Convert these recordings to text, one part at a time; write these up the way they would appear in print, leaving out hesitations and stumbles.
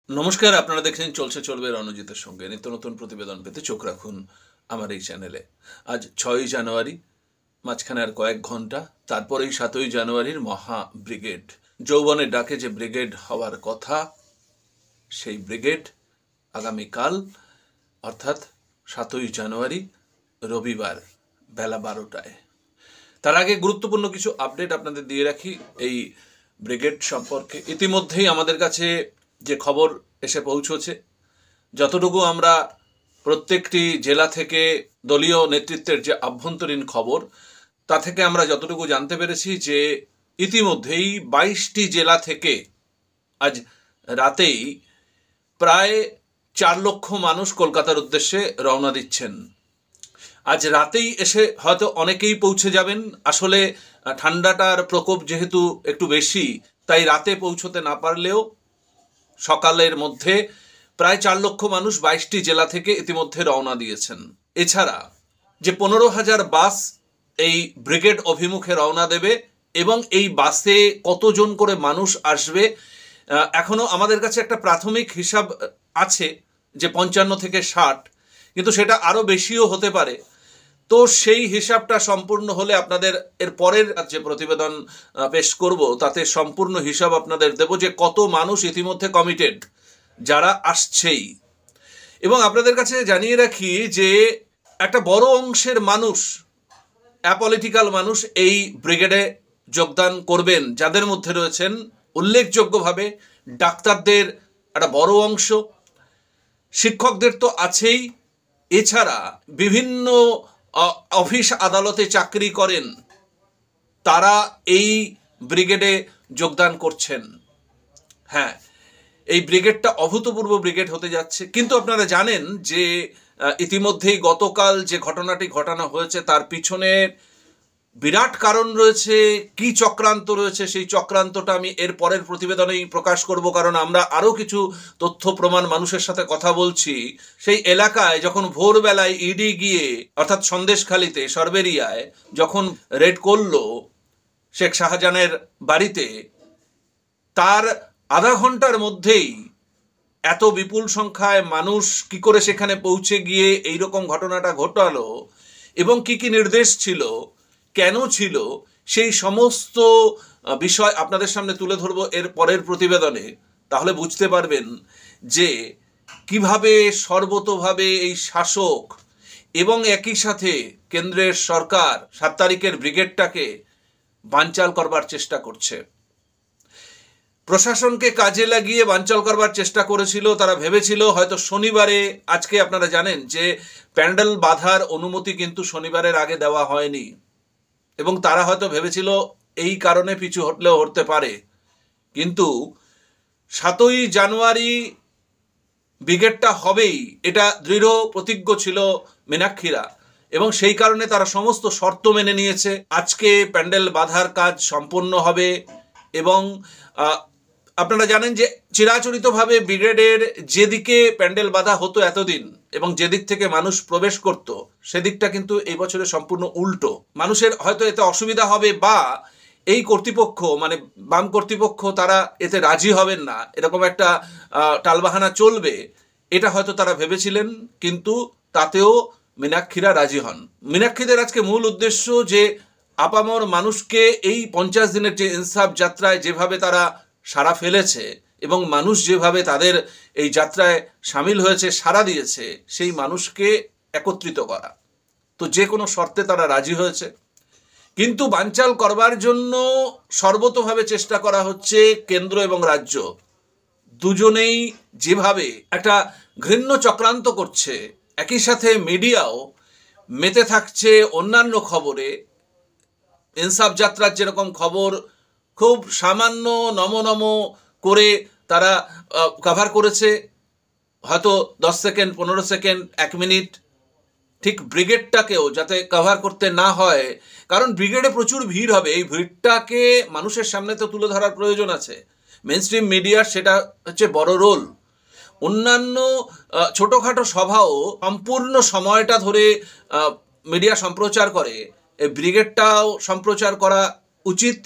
নমস্কার, আপনারা দেখছেন চলছে চলবে রণজিতের সঙ্গে। নিত্য নতুন প্রতিবেদন পেতে চোখ রাখুন আমার এই চ্যানেলে। আজ 6ই জানুয়ারি, মাঝখানে আর কয়েক ঘন্টা, তারপরেই 7ই জানুয়ারির মহা ব্রিগেড। যৌবনের ডাকে যে ব্রিগেড হওয়ার কথা, সেই ব্রিগেড আগামীকাল অর্থাৎ 7ই জানুয়ারি রবিবার বেলা 12টায়। তার আগে গুরুত্বপূর্ণ কিছু আপডেট আপনাদের দিয়ে রাখি এই ব্রিগেড সম্পর্কে। ইতিমধ্যেই আমাদের কাছে যে খবর এসে পৌঁছেছে, যতটুকু আমরা প্রত্যেকটি জেলা থেকে দলীয় নেতৃত্বের যে আভ্যন্তরীণ খবর, তা থেকে আমরা যতটুকু জানতে পেরেছি যে ইতিমধ্যেই 22টি জেলা থেকে আজ রাতেই প্রায় 4 লক্ষ মানুষ কলকাতার উদ্দেশ্যে রওনা দিচ্ছেন। আজ রাতেই এসে হয়তো অনেকেই পৌঁছে যাবেন। আসলে ঠান্ডাটার প্রকোপ যেহেতু একটু বেশি, তাই রাতে পৌঁছতে না পারলেও সকালের মধ্যে প্রায় 4 লক্ষ মানুষ 22টি জেলা থেকে ইতিমধ্যে রওনা দিয়েছেন। এছাড়া যে 15,000 বাস এই ব্রিগেড অভিমুখে রওনা দেবে এবং এই বাসে কতজন করে মানুষ আসবে, এখনো আমাদের কাছে একটা প্রাথমিক হিসাব আছে যে 55 থেকে 60, কিন্তু সেটা আরও বেশিও হতে পারে। তো সেই হিসাবটা সম্পূর্ণ হলে আপনাদের এর পরের যে প্রতিবেদন পেশ করব তাতে সম্পূর্ণ হিসাব আপনাদের দেব যে কত মানুষ ইতিমধ্যে কমিটেড, যারা আসছেই। এবং আপনাদের কাছে জানিয়ে রাখি যে একটা বড় অংশের মানুষ, অ্যাপলিটিক্যাল মানুষ এই ব্রিগেডে যোগদান করবেন, যাদের মধ্যে রয়েছেন উল্লেখযোগ্যভাবে ডাক্তারদের একটা বড় অংশ, শিক্ষকদের তো আছেই, এছাড়া বিভিন্ন অফিস আদালতে চাকরি করেন, তারা এই ব্রিগেডে যোগদান করছেন। হ্যাঁ, এই ব্রিগেডটা অভূতপূর্ব ব্রিগেড হতে যাচ্ছে। কিন্তু আপনারা জানেন যে ইতিমধ্যেই গতকাল যে ঘটনাটি ঘটানো হয়েছে তার পিছনে বিরাট কারণ রয়েছে। কি চক্রান্ত রয়েছে, সেই চক্রান্তটা আমি এর পরের প্রতিবেদনেই প্রকাশ করব, কারণ আমরা আরও কিছু তথ্য প্রমাণ মানুষের সাথে কথা বলছি। সেই এলাকায় যখন ভোরবেলায় ইডি গিয়ে, অর্থাৎ সন্দেশখালিতে সরবেরিয়ায় যখন রেড করলো শেখ শাহজাহানের বাড়িতে, তার আধা ঘন্টার মধ্যেই এত বিপুল সংখ্যায় মানুষ কি করে সেখানে পৌঁছে গিয়ে এইরকম ঘটনাটা ঘটালো এবং কি কি নির্দেশ ছিল, কেন ছিল, সেই সমস্ত বিষয় আপনাদের সামনে তুলে ধরবো এর পরের প্রতিবেদনে। তাহলে বুঝতে পারবেন যে কিভাবে সর্বতোভাবে এই শাসক এবং একই সাথে কেন্দ্রের সরকার 7 তারিখের ব্রিগেডটাকে বানচাল করবার চেষ্টা করছে। প্রশাসনকে কাজে লাগিয়ে বানচাল করবার চেষ্টা করেছিল। তারা ভেবেছিল হয়তো শনিবারে, আজকে আপনারা জানেন যে প্যান্ডেল বাঁধার অনুমতি কিন্তু শনিবারের আগে দেওয়া হয়নি, এবং তারা হয়তো ভেবেছিল এই কারণে পিছু হটলেও হতে পারে। কিন্তু 7ই জানুয়ারি ব্রিগেডটা হবেই, এটা দৃঢ় প্রতিজ্ঞ ছিল মীনাক্ষীরা, এবং সেই কারণে তারা সমস্ত শর্ত মেনে নিয়েছে। আজকে প্যান্ডেল বাঁধার কাজ সম্পন্ন হবে। এবং আপনারা জানেন যে চিরাচরিতভাবে ব্রিগেডের যেদিকে প্যান্ডেল বাঁধা হতো এতদিন এবং যেদিক থেকে মানুষ প্রবেশ করত, সেদিকটা কিন্তু এই বছরে সম্পূর্ণ উল্টো। মানুষের হয়তো এতে অসুবিধা হবে, বা এই কর্তৃপক্ষ মানে বাম কর্তৃপক্ষ তারা এতে রাজি হবেন না, এরকম একটা টালবাহানা চলবে, এটা হয়তো তারা ভেবেছিলেন। কিন্তু তাতেও মীনাক্ষীরা রাজি হন। মীনাক্ষীদের আজকে মূল উদ্দেশ্য যে আপামর মানুষকে এই 50 দিনের যে ইনসাফ যাত্রায় যেভাবে তারা সাড়া ফেলেছে এবং মানুষ যেভাবে তাদের এই যাত্রায় সামিল হয়েছে, সাড়া দিয়েছে, সেই মানুষকে একত্রিত করা। তো যে কোনো শর্তে তারা রাজি হয়েছে, কিন্তু বানচাল করবার জন্য সর্বতোভাবে চেষ্টা করা হচ্ছে। কেন্দ্র এবং রাজ্য দুজনেই যেভাবে একটা ঘৃণ্য চক্রান্ত করছে, একই সাথে মিডিয়াও মেতে থাকছে অন্যান্য খবরে। ইনসাফ যাত্রার যেরকম খবর খুব সামান্য নম করে তারা কভার করেছে, হয়তো 10 সেকেন্ড, 15 সেকেন্ড, 1 মিনিট, ঠিক ব্রিগেডটাকেও যাতে কভার করতে না হয়, কারণ ব্রিগেডে প্রচুর ভিড় হবে। এই ভিড়টাকে মানুষের সামনে তো তুলে ধরার প্রয়োজন আছে। মেইনস্ট্রিম মিডিয়ার সেটা হচ্ছে বড় রোল। অন্যান্য ছোটোখাটো সভাও সম্পূর্ণ সময়টা ধরে মিডিয়া সম্প্রচার করে, এই ব্রিগেডটাও সম্প্রচার করা উচিত।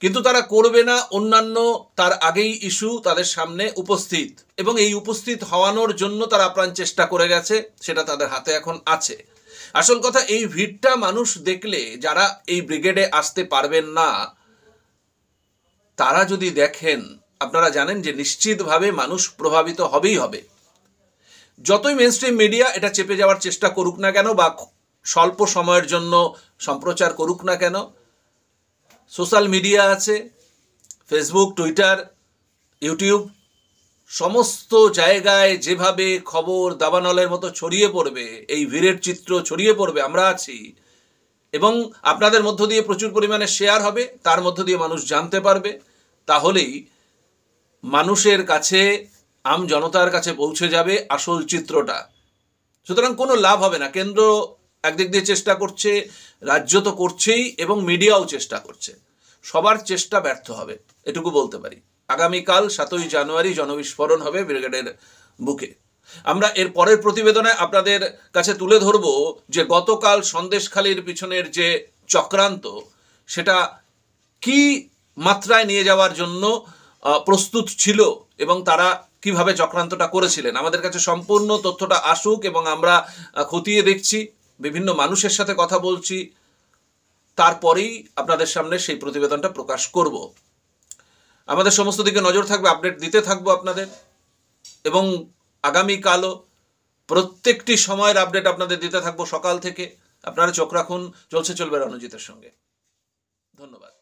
কিন্তু তারা করবে না। অন্যান্য তার আগেই ইস্যু তাদের সামনে উপস্থিত, এবং এই উপস্থিত হওয়ানোর জন্য তারা আপ্রাণ চেষ্টা করে গেছে, সেটা তাদের হাতে এখন আছে। আসল কথা, এই ভিড়টা মানুষ দেখলে, যারা এই ব্রিগেডে আসতে পারবেন না তারা যদি দেখেন, আপনারা জানেন যে নিশ্চিতভাবে মানুষ প্রভাবিত হবেই হবে। যতই মেইনস্ট্রিম মিডিয়া এটা চেপে যাওয়ার চেষ্টা করুক না কেন বা স্বল্প সময়ের জন্য সম্প্রচার করুক না কেন, সোশ্যাল মিডিয়া আছে, ফেসবুক, টুইটার, ইউটিউব, সমস্ত জায়গায় যেভাবে খবর দাবানলের মতো ছড়িয়ে পড়বে, এই ভিড়ের চিত্র ছড়িয়ে পড়বে, আমরা আছি, এবং আপনাদের মধ্য দিয়ে প্রচুর পরিমাণে শেয়ার হবে, তার মধ্য দিয়ে মানুষ জানতে পারবে, তাহলেই মানুষের কাছে, আম জনতার কাছে পৌঁছে যাবে আসল চিত্রটা। সুতরাং কোনো লাভ হবে না। কেন্দ্র একদিক দিয়ে চেষ্টা করছে, রাজ্য তো করছেই, এবং মিডিয়াও চেষ্টা করছে। সবার চেষ্টা ব্যর্থ হবে, এটুকু বলতে পারি। আগামীকাল 7ই জানুয়ারি জনবিস্ফোরণ হবে ব্রিগেডের বুকে। আমরা এর পরের প্রতিবেদনে আপনাদের কাছে তুলে ধরব যে গতকাল সন্দেশখালির পিছনের যে চক্রান্ত, সেটা কি মাত্রায় নিয়ে যাওয়ার জন্য প্রস্তুত ছিল এবং তারা কিভাবে চক্রান্তটা করেছিলেন। আমাদের কাছে সম্পূর্ণ তথ্যটা আসুক, এবং আমরা খতিয়ে দেখছি, বিভিন্ন মানুষের সাথে কথা বলছি, তারপরেই আপনাদের সামনে সেই প্রতিবেদনটা প্রকাশ করব। আমাদের সমস্ত দিকে নজর থাকবে, আপডেট দিতে থাকবো আপনাদের, এবং আগামীকালও প্রত্যেকটি সময়ের আপডেট আপনাদের দিতে থাকবো সকাল থেকে। আপনারা চোখ রাখুন চলছে চলবে রণজিতের সঙ্গে। ধন্যবাদ।